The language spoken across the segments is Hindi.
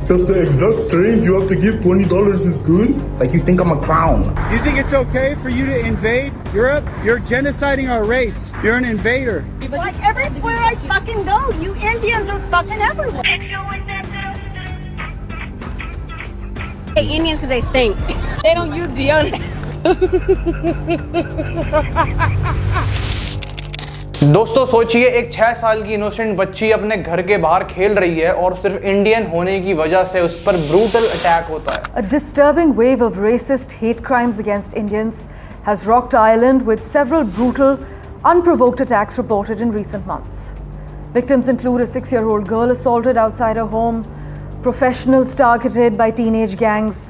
Just the exact range you have to give $20 is good? Like you think I'm a clown? You think it's okay for you to invade Europe? You're genociding our race. You're an invader. Like everywhere I fucking go, you Indians are fucking everywhere. Hey, Indians because they stink. They don't use deodorant. दोस्तों सोचिए, एक 6 साल की इनोसेंट बच्ची अपने घर के बाहर खेल रही है और सिर्फ इंडियन होने की वजह से उस पर ब्रूटल अटैक होता है। A disturbing wave of racist hate crimes against Indians has rocked Ireland with several brutal, unprovoked attacks reported in recent months. Victims include a 6-year-old girl assaulted outside her home, professionals targeted by teenage gangs.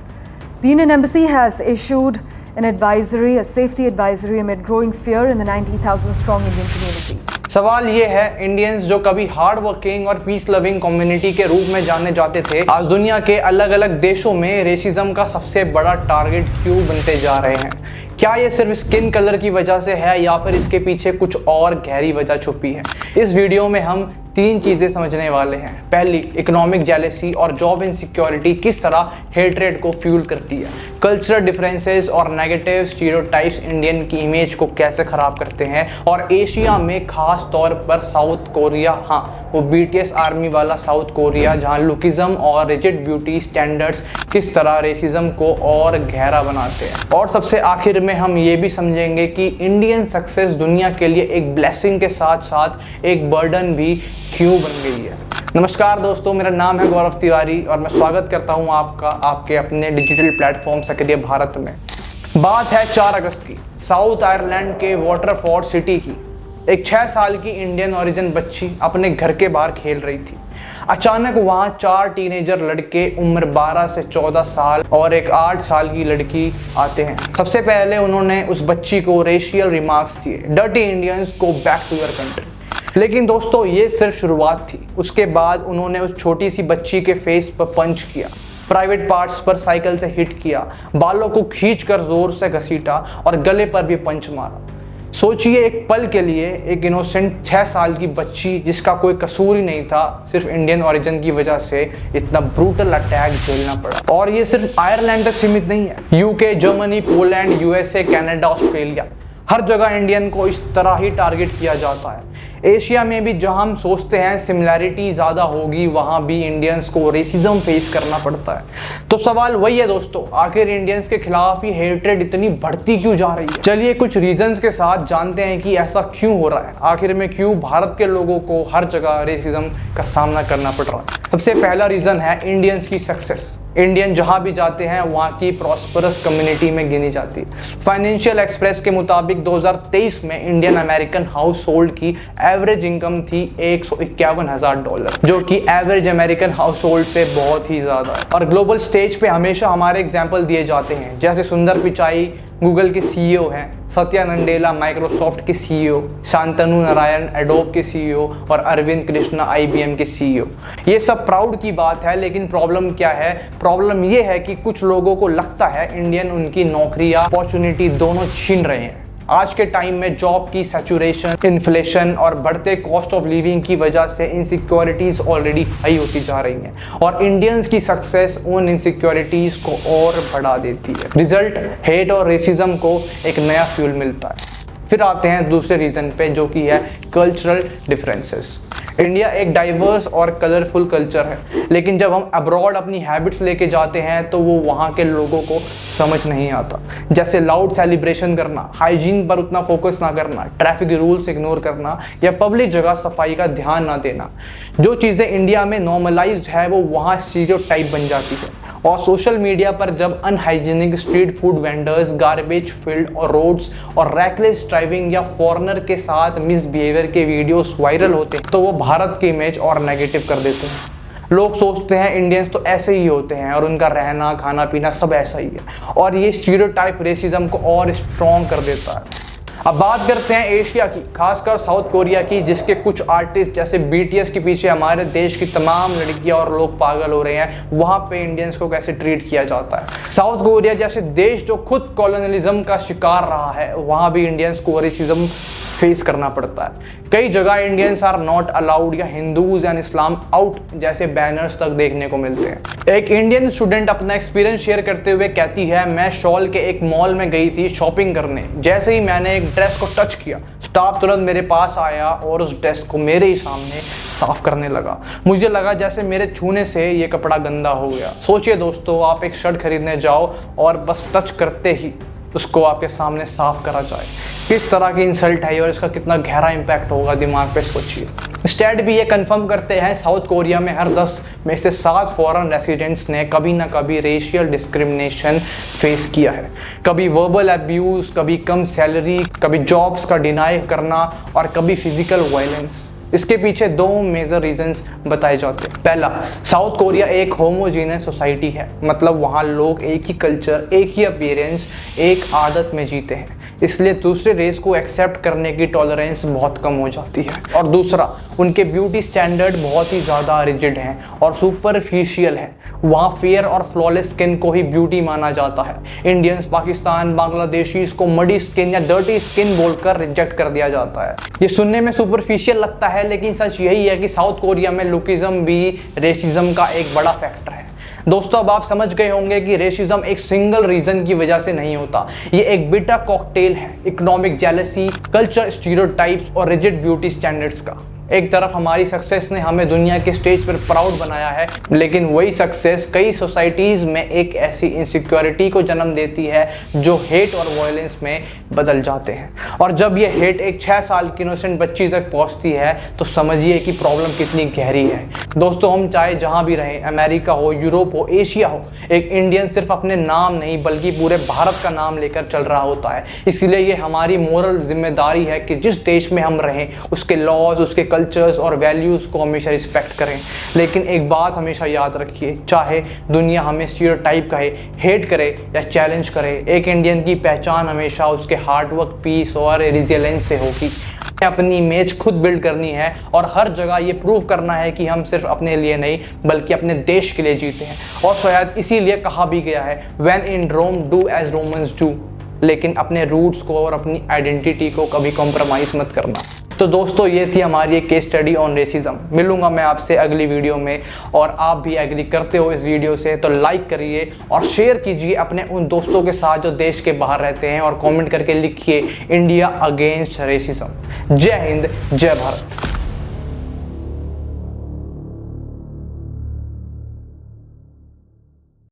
The Indian Embassy has issued an advisory, a safety advisory amid growing fear in the 90,000 strong Indian community. सवाल ये है, इंडियंस जो कभी हार्ड वर्किंग और पीस लविंग कम्युनिटी के रूप में जाने जाते थे, आज दुनिया के अलग अलग देशों में रेसिज्म का सबसे बड़ा टारगेट क्यों बनते जा रहे हैं? क्या ये सिर्फ स्किन कलर की वजह से है या फिर इसके पीछे कुछ और गहरी वजह छुपी है? इस वीडियो में हम 3 चीजें समझने वाले हैं। पहली, इकोनॉमिक जेलेसी और जॉब इनसिक्योरिटी किस तरह हेट्रेड को फ्यूल करती है। कल्चरल डिफरेंसेस और नेगेटिव स्टीरियोटाइप्स इंडियन की इमेज को कैसे खराब करते हैं। और एशिया में खास तौर पर साउथ कोरिया, हाँ वो BTS आर्मी वाला साउथ कोरिया, जहाँ लुकिज्म और रिजिड ब्यूटी स्टैंडर्ड्स किस तरह रेसिज्म को और गहरा बनाते हैं। और सबसे आखिर में हम ये भी समझेंगे कि इंडियन सक्सेस दुनिया के लिए एक ब्लेसिंग के साथ साथ एक बर्डन भी क्यों बन गई है। नमस्कार दोस्तों, मेरा नाम है गौरव तिवारी और मैं स्वागत करता हूं आपका आपके अपने डिजिटल प्लेटफॉर्म सक्रिय भारत में। बात है 4 अगस्त की, साउथ आयरलैंड के वाटरफोर्ड सिटी की। एक 6 साल की इंडियन ओरिजिन बच्ची अपने घर के बाहर खेल रही थी। अचानक वहां 4 टीनेजर लड़के उम्र 12 से 14 साल और एक 8 साल की लड़की आते हैं। सबसे पहले उन्होंने उस बच्ची को रेशियल रिमार्क्स दिए, dirty Indians go back to your country. लेकिन दोस्तों ये सिर्फ शुरुआत थी। उसके बाद उन्होंने उस छोटी सी बच्ची के फेस पर पंच किया, प्राइवेट पार्ट्स पर साइकिल से हिट किया, बालों को खींचकर जोर से घसीटा और गले पर भी पंच मारा। सोचिए, एक पल के लिए एक इनोसेंट 6 साल की बच्ची जिसका कोई कसूर ही नहीं था, सिर्फ इंडियन ओरिजिन की वजह से इतना ब्रूटल अटैक झेलना पड़ा। और ये सिर्फ आयरलैंड तक सीमित नहीं है। UK, Germany, Poland, USA, Canada, Australia, हर जगह इंडियन को इस तरह ही टारगेट किया जाता है। एशिया में भी जहां हम सोचते हैं सिमिलैरिटी ज़्यादा होगी, वहां भी इंडियंस को रेसिज्म फेस करना पड़ता है। तो सवाल वही है दोस्तों, आखिर इंडियंस के खिलाफ ही हेट्रेड इतनी बढ़ती क्यों जा रही है? चलिए कुछ रीजंस के साथ जानते हैं कि ऐसा क्यों हो रहा है। आखिर में क्यों भारत के लोगों को हर जगह रेसिज्म का सामना करना पड़ रहा है? सबसे पहला रीजन है इंडियंस की सक्सेस। इंडियन जहां भी जाते हैं वहां की प्रॉस्परस कम्युनिटी में गिनी जाती है। फाइनेंशियल एक्सप्रेस के मुताबिक 2023 में इंडियन अमेरिकन हाउस होल्ड की एवरेज इनकम थी $151,000, जो कि एवरेज अमेरिकन हाउस होल्ड से बहुत ही ज्यादा है। और ग्लोबल स्टेज पे हमेशा हमारे एग्जाम्पल दिए जाते हैं, जैसे सुंदर पिचाई गूगल के CEO हैं, सत्या नंडेला माइक्रोसॉफ्ट के CEO, शांतनु नारायण एडोब के CEO और अरविंद कृष्णा IBM के CEO। ये सब प्राउड की बात है, लेकिन प्रॉब्लम क्या है? प्रॉब्लम ये है कि कुछ लोगों को लगता है इंडियन उनकी नौकरियां, अपॉर्चुनिटी दोनों छीन रहे हैं। आज के टाइम में जॉब की सैचुरेशन, इन्फ्लेशन और बढ़ते कॉस्ट ऑफ लिविंग की वजह से इनसिक्योरिटीज ऑलरेडी हाई होती जा रही हैं और इंडियंस की सक्सेस उन इनसिक्योरिटीज को और बढ़ा देती है। रिजल्ट, हेट और रेसिज्म को एक नया फ्यूल मिलता है। फिर आते हैं दूसरे रीजन पे, जो कि है कल्चरल डिफरेंसेस। इंडिया एक डाइवर्स और कलरफुल कल्चर है, लेकिन जब हम अब्रॉड अपनी हैबिट्स लेके जाते हैं तो वो वहाँ के लोगों को समझ नहीं आता। जैसे लाउड सेलिब्रेशन करना, हाइजीन पर उतना फोकस ना करना, ट्रैफिक रूल्स इग्नोर करना या पब्लिक जगह सफाई का ध्यान ना देना। जो चीज़ें इंडिया में नॉर्मलाइज्ड है वो वहाँ स्टीरियोटाइप बन जाती है। और सोशल मीडिया पर जब unhygienic street food vendors, garbage field और रोड्स और रैकलेस ड्राइविंग या फॉरेनर के साथ मिसबिहेवियर के वीडियोस वायरल होते हैं तो वो भारत की इमेज और नेगेटिव कर देते हैं। लोग सोचते हैं इंडियंस तो ऐसे ही होते हैं और उनका रहना, खाना पीना सब ऐसा ही है, और ये स्टीरियोटाइप रेसिज्म को और स्ट्रॉन्ग कर देता है। अब बात करते हैं एशिया की, खासकर साउथ कोरिया की, जिसके कुछ आर्टिस्ट जैसे BTS के पीछे हमारे देश की तमाम लड़कियां और लोग पागल हो रहे हैं। वहां पे इंडियंस को कैसे ट्रीट किया जाता है। साउथ कोरिया जैसे देश जो खुद कॉलोनियलिज्म का शिकार रहा है, वहां भी इंडियंस को रेसिज्म फेस करना पड़ता है। कई जगह इंडियंस आर नॉट अलाउड या हिंदूज एंड इस्लाम आउट जैसे बैनर्स तक देखने को मिलते हैं। एक इंडियन स्टूडेंट अपना एक्सपीरियंस शेयर करते हुए कहती है, मैं शॉल के एक मॉल में गई थी शॉपिंग करने। जैसे ही मैंने एक ड्रेस को टच किया, स्टाफ तुरंत मेरे पास आया और उस ड्रेस को मेरे ही सामने साफ करने लगा। मुझे लगा जैसे मेरे छूने से ये कपड़ा गंदा हो गया। सोचिए दोस्तों, आप एक शर्ट खरीदने जाओ और बस टच करते ही उसको आपके सामने साफ करा जाए, किस तरह की इंसल्ट है और इसका कितना गहरा इंपैक्ट होगा दिमाग पे सोचिए। स्टैट भी ये कंफर्म करते हैं, साउथ कोरिया में हर 10 में से 7 फॉरेन रेसिडेंट्स ने कभी ना कभी रेशियल डिस्क्रिमिनेशन फेस किया है। कभी वर्बल अब्यूज, कभी कम सैलरी, कभी जॉब्स का डिनाई करना और कभी फिजिकल वायलेंस। इसके पीछे 2 मेजर रीजंस बताए जाते हैं। पहला, साउथ कोरिया एक होमोजीनियस सोसाइटी है, मतलब वहाँ लोग एक ही कल्चर, एक ही अपीयरेंस, एक आदत में जीते हैं, इसलिए दूसरे रेस को एक्सेप्ट करने की टॉलरेंस बहुत कम हो जाती है। और दूसरा, उनके ब्यूटी स्टैंडर्ड बहुत ही ज़्यादा रिजिड हैं और सुपरफिशियल हैं। वहाँ फेयर और फ्लॉलेस स्किन को ही ब्यूटी माना जाता है। इंडियंस, पाकिस्तान, बांग्लादेशीज को मडी स्किन या डर्टी स्किन बोलकर रिजेक्ट कर दिया जाता है। ये सुनने में सुपरफिशियल लगता है, लेकिन सच यही है कि साउथ कोरिया में लुकिज्म भी रेसिज्म का एक बड़ा फैक्टर है। दोस्तों, अब आप समझ गए होंगे कि रेसिज्म एक सिंगल रीजन की वजह से नहीं होता। ये एक बिटर कॉकटेल है इकोनॉमिक जेलसी, कल्चर स्टीरियोटाइप्स और रिजिड ब्यूटी स्टैंडर्ड्स का। एक तरफ हमारी सक्सेस ने हमें दुनिया के स्टेज पर प्राउड बनाया है, लेकिन वही सक्सेस कई सोसाइटीज़ में एक ऐसी इनसिक्योरिटी को जन्म देती है जो हेट और वायलेंस में बदल जाते हैं। और जब ये हेट एक 6 साल की इनोसेंट बच्ची तक पहुंचती है तो समझिए कि प्रॉब्लम कितनी गहरी है। दोस्तों, हम चाहे जहां भी रहें, अमेरिका हो, यूरोप हो, एशिया हो, एक इंडियन सिर्फ अपने नाम नहीं बल्कि पूरे भारत का नाम लेकर चल रहा होता है। इसलिए ये हमारी मोरल जिम्मेदारी है कि जिस देश में हम रहें उसके लॉज, उसके कल्चर्स और वैल्यूज़ को हमेशा रिस्पेक्ट करें। लेकिन एक बात हमेशा याद रखिए, चाहे दुनिया हमें स्टीरियोटाइप कहे, हेट करे या चैलेंज करे, एक इंडियन की पहचान हमेशा उसके हार्डवर्क, पीस और रेजिलियंस से होगी। अपनी इमेज खुद बिल्ड करनी है और हर जगह ये प्रूव करना है कि हम सिर्फ अपने लिए नहीं बल्कि अपने देश के लिए जीते हैं। और शायद इसीलिए कहा भी गया है, when in Rome do as Romans do. लेकिन अपने रूट्स को और अपनी आइडेंटिटी को कभी कॉम्प्रोमाइज मत करना। तो दोस्तों, ये थी हमारी एक केस स्टडी ऑन रेसिज्म। मिलूंगा मैं आपसे अगली वीडियो में, और आप भी एग्री करते हो इस वीडियो से तो लाइक करिए और शेयर कीजिए अपने उन दोस्तों के साथ जो देश के बाहर रहते हैं, और कमेंट करके लिखिए इंडिया अगेंस्ट रेसिज्म। जय हिंद, जय भारत।